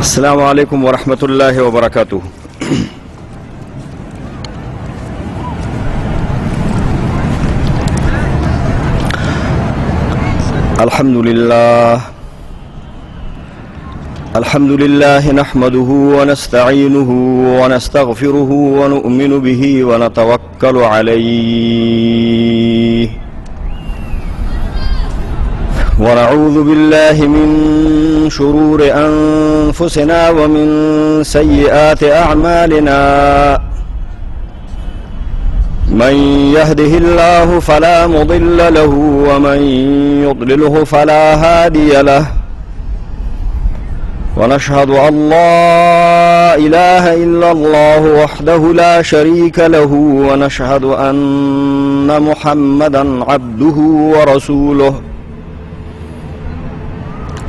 السلام عليكم ورحمة الله وبركاته. الحمد لله نحمده ونستعينه ونستغفره ونؤمن به ونتوكل عليه، ونعوذ بالله من شرور أنفسنا ومن سيئات أعمالنا. من يهده الله فلا مضل له ومن يضلله فلا هادي له، ونشهد أن لا إله إلا الله وحده لا شريك له، ونشهد أن محمدا عبده ورسوله،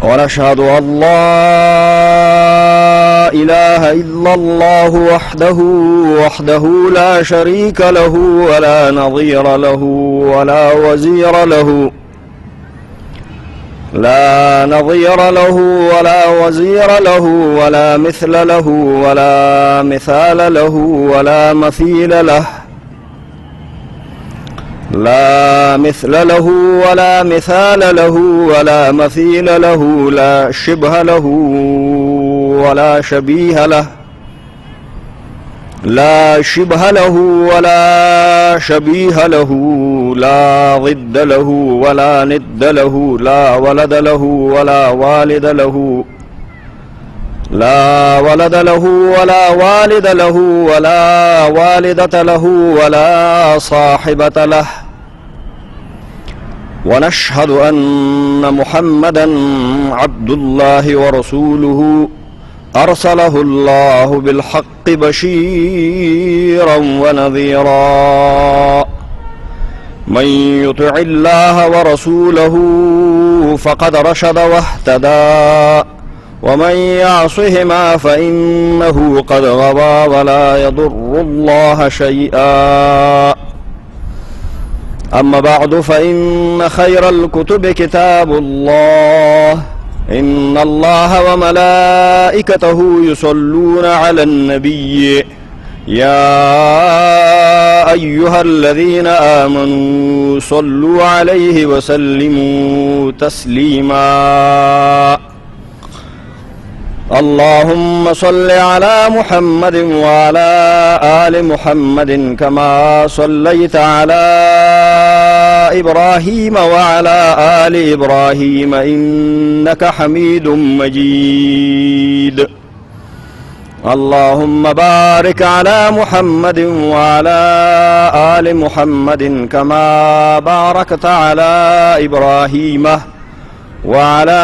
ونشهد أن لا إله إلا الله وحده لا شريك له ولا نظير له ولا وزير له، لا نظير له ولا وزير له ولا مثل له ولا مثال له ولا مثيل له، لا مثل له ولا مثال له ولا مثيل له، لا شبه له ولا شبيه له، لا شبه له ولا شبيه له، لا ضد له ولا ند له، لا ولد له ولا والد له، لا ولد له ولا والد له ولا والدة له ولا صاحبة له. ونشهد أن محمدا عبد الله ورسوله، أرسله الله بالحق بشيرا ونذيرا. من يطع الله ورسوله فقد رشد واهتدى، ومن يعصهما فإنه قد غوى ولا يضر الله شيئا. أما بعد، فإن خير الكتب كتاب الله، إن الله وملائكته يصلون على النبي، يا أيها الذين آمنوا صلوا عليه وسلموا تسليما. اللهم صل على محمد وعلى آل محمد كما صليت على إبراهيم وعلى آل إبراهيم إنك حميد مجيد. اللهم بارك على محمد وعلى آل محمد كما باركت على إبراهيم وعلى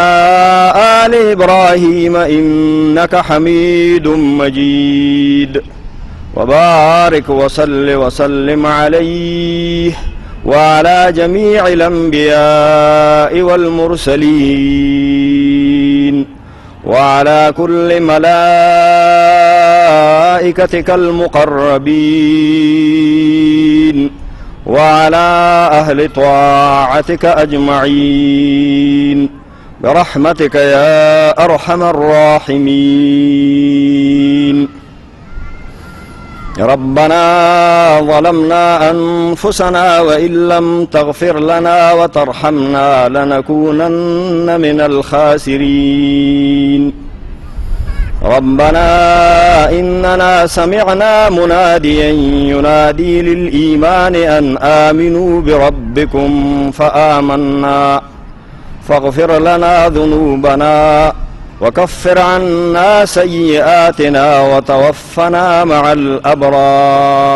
آل إبراهيم إنك حميد مجيد. وبارك وسلم عليه وعلى جميع الأنبياء والمرسلين وعلى كل ملائكتك المقربين وعلى أهل طاعتك أجمعين برحمتك يا أرحم الراحمين. ربنا ظلمنا أنفسنا وإن لم تغفر لنا وترحمنا لنكونن من الخاسرين. ربنا إننا سمعنا مناديا ينادي للإيمان أن آمنوا بربكم فآمنا، فاغفر لنا ذنوبنا وكفر عنا سيئاتنا وتوفنا مع الأبرار.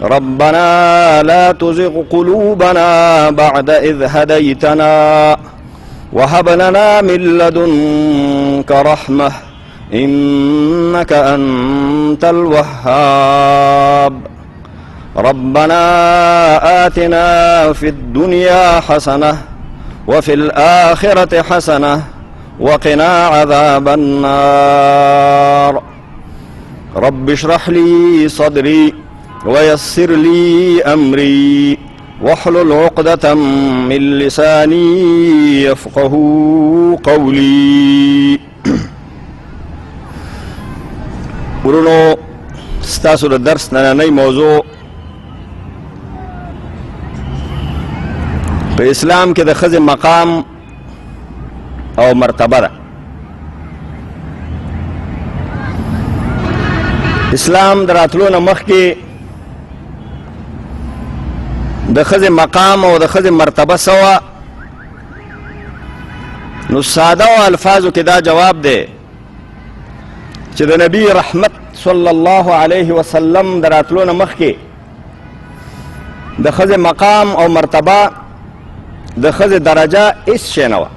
ربنا لا تزغ قلوبنا بعد إذ هديتنا وهب لنا من لدنك رحمة إنك أنت الوهاب. ربنا آتنا في الدنيا حسنة وفي الآخرة حسنة وقنا عذاب النار. رب اشرح لي صدري ويسر لي أمري واحلل عقدة من لساني يفقهوا قولي. ورونو ستاسو د درس نننۍ موضوع په اسلام کې د ښځې مقام او مرتبه ده. اسلام د راتلو نه مخکې د ښځې مقام او د ښځې مرتبه سوا، نو ساده او الفاظو کې دا جواب دی چې د نبی رحمت صلی الله علیه وسلم د راتلو نه مخکې د ښځې مقام او مرتبه د ښځې درجه هېڅ شی نه وه.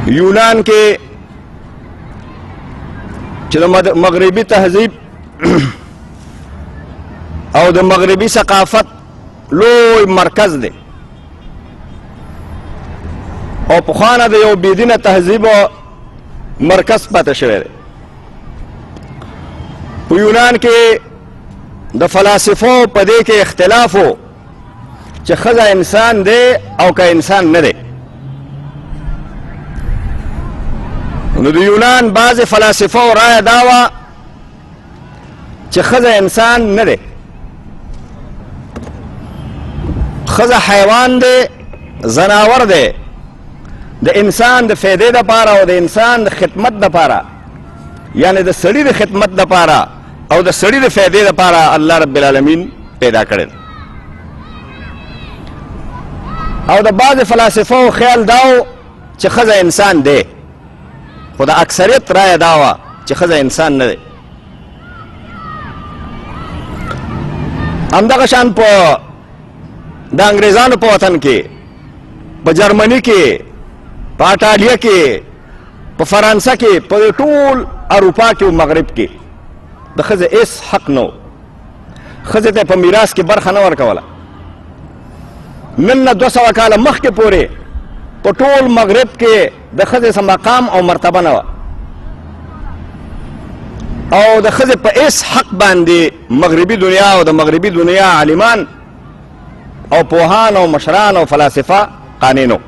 یونان کې چې د مغربي تهذیب او د مغربي ثقافت لوی مرکز دی او پخوانه د یو بېدینه تهذیب مرکز پاتې شوی دی. په یونان کې د فلاسفو په دې کې اختلاف و چې ښځه انسان دی او که انسان نه دی. نو د یونان بعضې فلاسفو رایه دا وه چې ښځه انسان نه دی، ښځه حیوان دی، زناور دی، د انسان د فایدې دپاره او د انسان د خدمت دپاره، یعنی د سړي د خدمت دپاره او د سړي د فایدې دپاره الله رب العالمین پیدا کړی. او د بعضې فلاسفو خیال دا و چې ښځه انسان دی، خو د اکثریت رایه دا وه چې ښځه انسان نه دی. همدغه شان په د انګریزانو په وطن کې، په جرمني کې، په اټالیا کې، په فرانسه کې، په ټول اروپا کې او مغرب کې د ښځې هېڅ حق نه و. ښځې ته په میراث کې برخه نه ورکوله. نن نه 200 کاله مخکې پورې په ټول مغرب کې د ښځې څه مقام او مرتبه نه وه او د ښځې په هېڅ حق باندې مغربي دنیا او د مغربي دنیا عالمان او پوهان او مشران او فلاسفه قانع نه.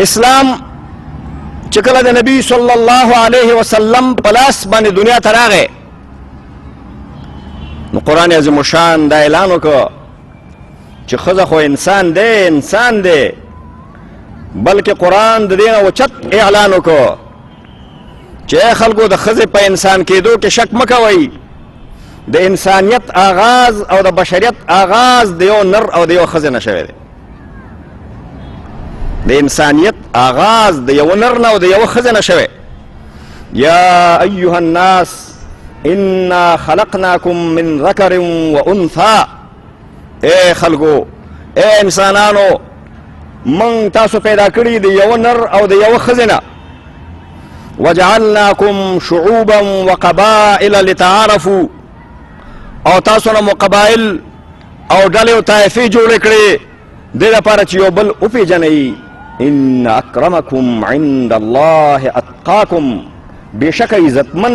اسلام چې کله د نبی صلی الله علیه وسلم په لاس باندې دنیا ته راغی، نو قرآن عظیم الشان دا اعلان وکړ چې ښځه خو انسان دی، انسان دی، بلکې قرآن د دې نه اوچت اعلان وکړ چې ای خلکو د ښځې په انسان کېدو کې شک مه کوئ. د انسانیت آغاز او د بشریت آغاز د یو نر او د یو ښځې نه شوی دی. د انسانیت آغاز د یو نر نه او د یو ښځې نه شوی. یا ایها الناس انا خلقناکم من ذکر و انثی، اے خلقو، اے انسانانو، من تاسو پیدا کړي د یو نر او د یو ښځې نه. وجعلناکم شعوبا وقبائل لتعارفوا، او تاسو نه مو قبایل او ډلې او طایفې جوړې کړې دې لپاره چې یو بل وپېژنئ. ان اکرمکم عند الله اتقاکم، بېشکه عزتمن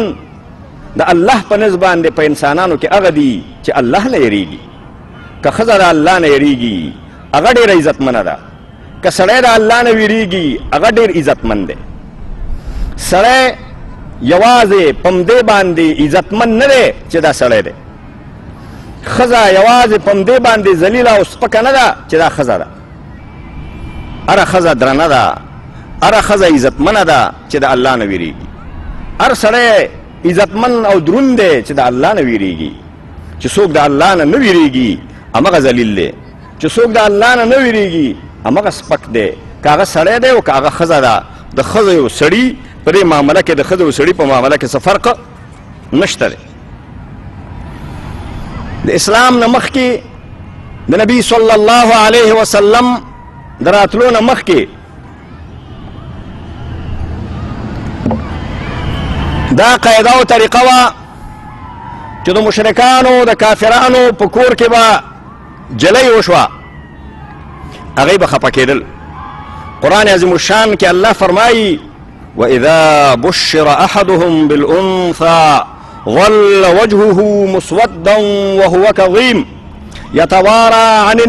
د الله په نزد باندې په انسانانو کې هغه دي چې الله نه یریږي. که ښځه د الله نه یریږي هغه ډېره عزتمنه ده، که سړی د الله نه ویریږي هغه ډېر عزتمن دی. سړی یوازې په همدې باندې عزتمن نه دی چې دا سړی دی. ښځه یوازې په همدې باندې ذلیله او سپکه نه ده چې دا ښځه ده. هره ښځه درنه ده، هره ښځه عزتمنه ده چې د الله نه ویریږي. هر سړی عزتمن او دروند دی چې د الله نه ویریږي. چې څوک د الله نه ویریږي همغه ذلیل دی، چې څوک د الله نه ویریږي همغه سپک دی. که هغه سړی دی او که هغه ښځه ده، د ښځې او سړي په دې معامله کې د ښځې او سړي په معامله کې څه فرق نشته دی. د اسلام نه مخکې د نبی صلی الله علیه وسلم د راتلو نه مخکې دا قاعده او طریقه وه چې د مشرکانو د کافرانو په کور کې به جلۍ وشوه، هغوی به خفه کېدل. قرآن عظیم الشان کې الله فرمایي وَإِذَا بُشِّرَ أَحَدُهُمْ بِالْأُنثَى ظل وجهه مسودا وهو كظيم يتوارى عن